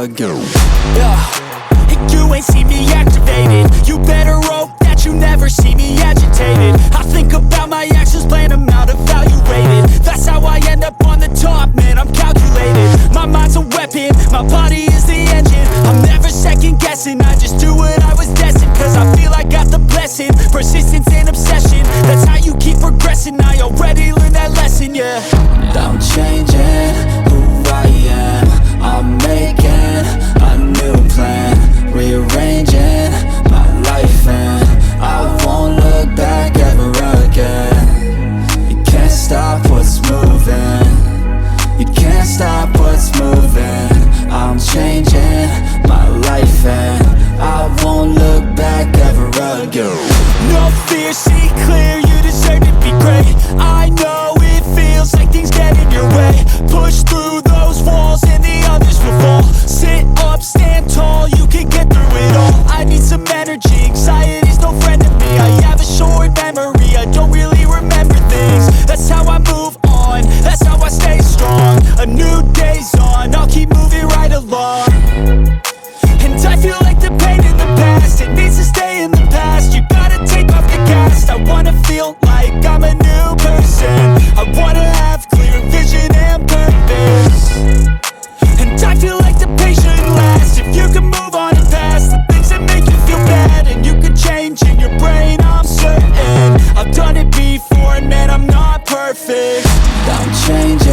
ago. You ain't see me activated. You better hope that you never see me agitated. I think about my actions, plan them out, evaluated. That's how I end up on the top, man, I'm calculated. My mind's a weapon, my body is the engine. I'm never second guessing, I just do what I was destined. Cause I feel I got the blessing, persistence and obsession. That's how you keep progressing, I already learned that lesson, yeah. I'm changing who I am. I'm making a new plan, rearranging my life, and I won't look back ever again. You can't stop what's moving, you can't stop what's moving. I'm changing my life and I won't look back ever again. No fear, see clear, you deserve to be great. I know it feels like things get in your way. Push through those walls and the others will fall. Sit up, stand tall, you can get through it all. I need some energy, anxiety's no friend to me. I have a short memory, I don't really remember things. That's how I move on, that's how I stay strong. A new day's on, I'll keep moving right along. And I feel like the pain in the past, it needs to stay in the past. You gotta take off the cast. I wanna feel like I'm a new person. I wanna have clear vision and purpose. And I feel like the pain shouldn't last. If you can move on and past the things that make you feel bad, and you can change in your brain, I'm certain. I've done it before and man, I'm not perfect. I'm changing